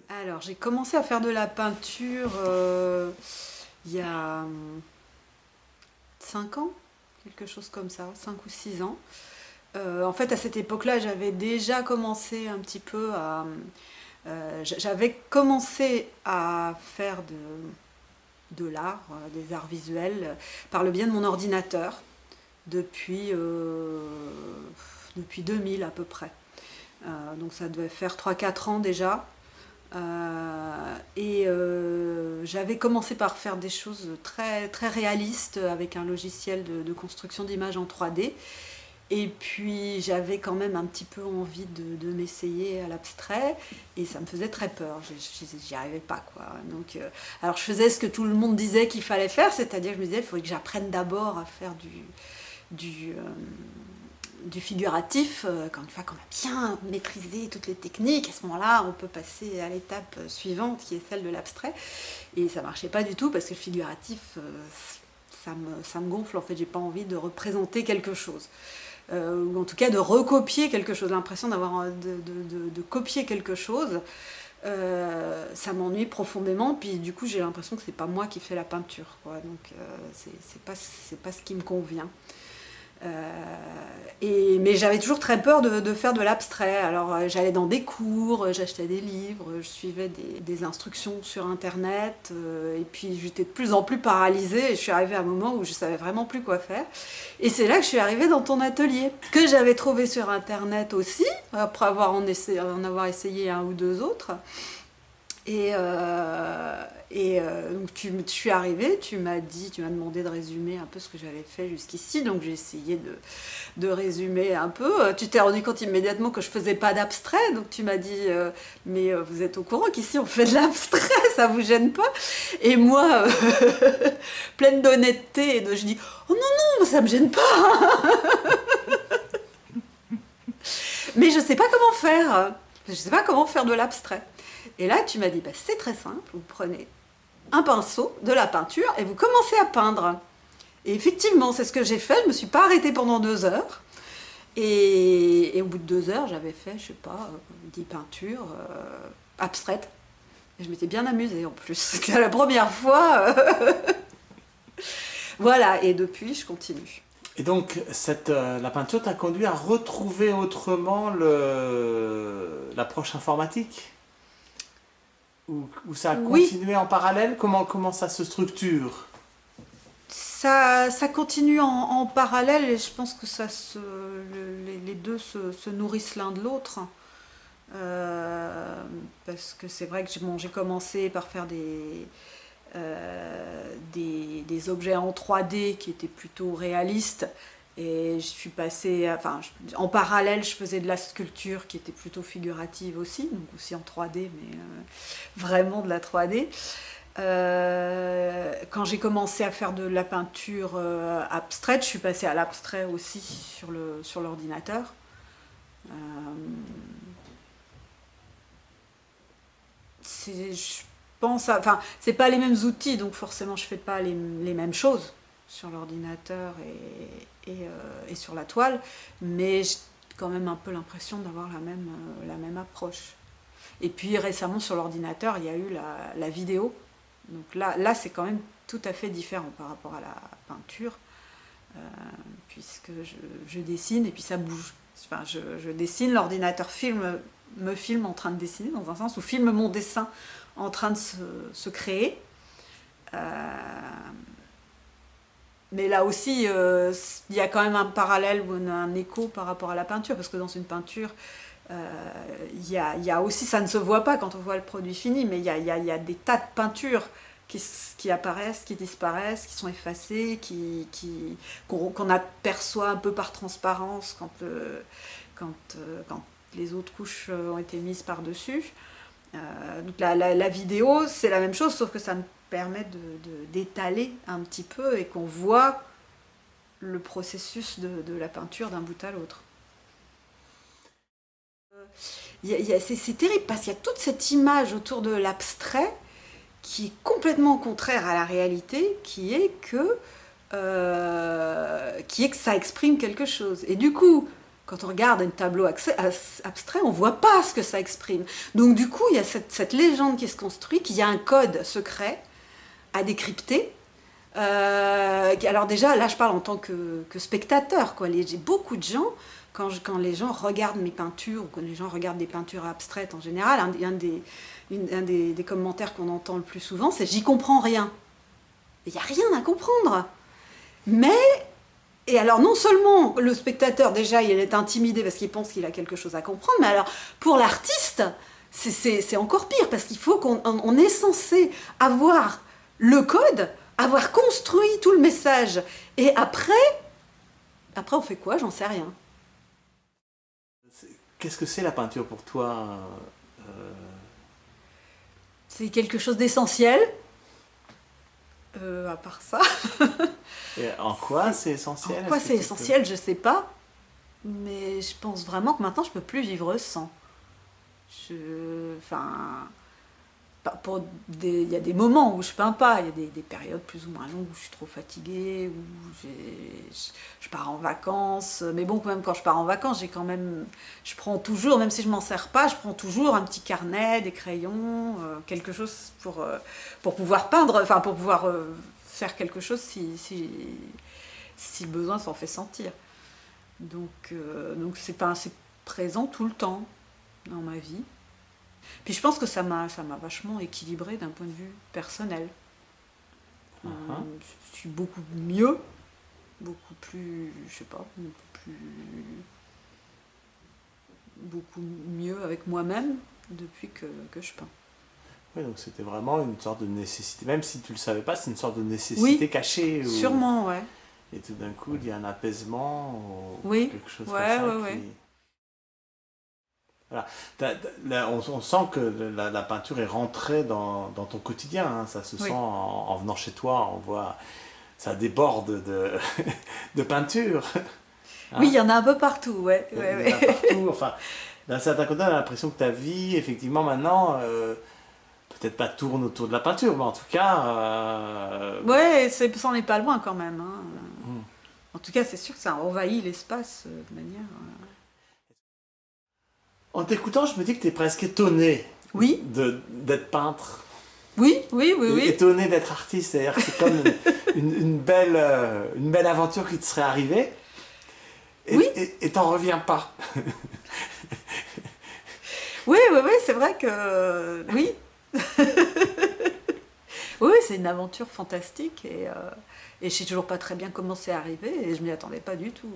Alors, j'ai commencé à faire de la peinture il y a 5 ans, quelque chose comme ça, 5 ou 6 ans. En fait, à cette époque-là, j'avais déjà commencé un petit peu à... j'avais commencé à faire de l'art, des arts visuels, par le biais de mon ordinateur, depuis, depuis 2000 à peu près. Donc ça devait faire 3 4 ans déjà. J'avais commencé par faire des choses très, très réalistes avec un logiciel de construction d'images en 3D. Et puis j'avais quand même un petit peu envie de m'essayer à l'abstrait et ça me faisait très peur, j'y arrivais pas quoi. Donc, alors je faisais ce que tout le monde disait qu'il fallait faire, c'est-à-dire je me disais il faudrait que j'apprenne d'abord à faire du, euh, du figuratif, quand une fois qu'on a bien maîtrisé toutes les techniques, à ce moment-là, on peut passer à l'étape suivante qui est celle de l'abstrait. Et ça marchait pas du tout parce que le figuratif, ça me gonfle. En fait, j'ai pas envie de représenter quelque chose. Ou en tout cas de recopier quelque chose, l'impression d'avoir de copier quelque chose, ça m'ennuie profondément. Puis du coup, j'ai l'impression que c'est pas moi qui fais la peinture, quoi. Donc c'est pas ce qui me convient. Mais j'avais toujours très peur de faire de l'abstrait. Alors j'allais dans des cours, j'achetais des livres, je suivais des instructions sur internet, et puis j'étais de plus en plus paralysée et je suis arrivée à un moment où je savais vraiment plus quoi faire. Et c'est là que je suis arrivée dans ton atelier, que j'avais trouvé sur internet aussi, après en avoir essayé un ou deux autres. Donc je suis arrivée, tu m'as demandé de résumer un peu ce que j'avais fait jusqu'ici, donc j'ai essayé de résumer un peu. Tu t'es rendu compte immédiatement que je faisais pas d'abstrait, donc tu m'as dit mais vous êtes au courant qu'ici on fait de l'abstrait, ça vous gêne pas? Et moi, pleine d'honnêteté, je dis oh non non, ça me gêne pas, mais je sais pas comment faire. Je sais pas comment faire de l'abstrait. Et là, tu m'as dit, bah, c'est très simple, vous prenez un pinceau, de la peinture, et vous commencez à peindre. Et effectivement, c'est ce que j'ai fait, je ne me suis pas arrêtée pendant 2 heures. Et au bout de 2 heures, j'avais fait, je sais pas, 10 peintures abstraites. Et je m'étais bien amusée en plus. C'était la première fois. Voilà, et depuis, je continue. Et donc, la peinture t'a conduit à retrouver autrement l'approche informatique? Ou ça a Oui, continué en parallèle? Comment ça se structure? ça continue en parallèle et je pense que les deux se nourrissent l'un de l'autre. Parce que c'est vrai que j'ai commencé par faire des objets en 3D qui étaient plutôt réalistes. Et je suis passée, enfin, en parallèle, je faisais de la sculpture qui était plutôt figurative aussi, donc aussi en 3D, mais vraiment de la 3D. Quand j'ai commencé à faire de la peinture abstraite, je suis passée à l'abstrait aussi sur l'ordinateur. Euh, je pense, enfin, c'est pas les mêmes outils, donc forcément je fais pas les mêmes choses sur l'ordinateur et sur la toile, mais j'ai quand même un peu l'impression d'avoir la même approche. Et puis récemment sur l'ordinateur, il y a eu la vidéo, donc là c'est quand même tout à fait différent par rapport à la peinture, euh, puisque je dessine et puis ça bouge. Enfin, je dessine, l'ordinateur me filme en train de dessiner, dans un sens, ou filme mon dessin en train de se créer. Euh, mais là aussi, il y a quand même un parallèle ou un écho par rapport à la peinture, parce que dans une peinture, il y a aussi, ça ne se voit pas quand on voit le produit fini, mais il y a des tas de peintures qui apparaissent, qui disparaissent, qui sont effacées, qu'on aperçoit un peu par transparence quand, quand les autres couches ont été mises par-dessus. Donc la vidéo, c'est la même chose, sauf que ça me permet d'étaler un petit peu et qu'on voit le processus de la peinture d'un bout à l'autre. C'est terrible parce qu'il y a toute cette image autour de l'abstrait qui est complètement contraire à la réalité, qui est que ça exprime quelque chose. Et du coup, Quand on regarde un tableau abstrait, on ne voit pas ce que ça exprime. Donc du coup, il y a cette légende qui se construit, qu'il y a un code secret à décrypter. Alors déjà, là, je parle en tant que spectateur, quoi. J'ai beaucoup de gens, quand les gens regardent mes peintures, ou quand les gens regardent des peintures abstraites en général, un des commentaires qu'on entend le plus souvent, c'est « j'y comprends rien ». Il n'y a rien à comprendre. Et alors non seulement le spectateur, déjà, il est intimidé parce qu'il pense qu'il a quelque chose à comprendre, mais alors pour l'artiste, c'est encore pire, parce qu'il faut qu'on est censé avoir le code, avoir construit tout le message. Et après on fait quoi? J'en sais rien. Qu'est-ce que c'est la peinture pour toi? C'est quelque chose d'essentiel. À part ça. Et en quoi c'est essentiel? En quoi c'est essentiel, je sais pas. Mais je pense vraiment que maintenant je peux plus vivre sans. Enfin, il y a des moments où je peins pas, il y a des périodes plus ou moins longues où je suis trop fatiguée, où je pars en vacances. Mais bon, même quand je pars en vacances, je prends toujours, même si je m'en sers pas, je prends toujours un petit carnet, des crayons, quelque chose pour pouvoir peindre, enfin pour pouvoir faire quelque chose si le besoin s'en fait sentir. Donc c'est présent tout le temps dans ma vie. Puis je pense que ça m'a vachement équilibrée d'un point de vue personnel. Je suis beaucoup mieux, beaucoup plus, je sais pas, beaucoup mieux avec moi-même depuis que je peins. Oui, donc c'était vraiment une sorte de nécessité, même si tu le savais pas, c'est une sorte de nécessité cachée. Sûrement, ouais. Et tout d'un coup, il y a un apaisement ou Oui, quelque chose ouais, comme ça. Ouais. Voilà. On sent que la peinture est rentrée dans ton quotidien. Hein. Ça se sent en venant chez toi. On voit, ça déborde de peinture. Hein? Oui, il y en a un peu partout. Ouais. Il y en a partout. Enfin, d'un certain côté, on a l'impression que ta vie, effectivement, maintenant, peut-être pas tourne autour de la peinture, mais en tout cas... Ouais, ça en est pas loin quand même. Hein. En tout cas, c'est sûr que ça envahit l'espace de manière... En t'écoutant, je me dis que tu es presque étonné d'être peintre. Oui. Étonné d'être artiste, c'est-à-dire que c'est comme une belle aventure qui te serait arrivée. Et t'en reviens pas. Oui, c'est vrai que... Oui. Oui, c'est une aventure fantastique et je sais toujours pas très bien comment c'est arrivé et je m'y attendais pas du tout.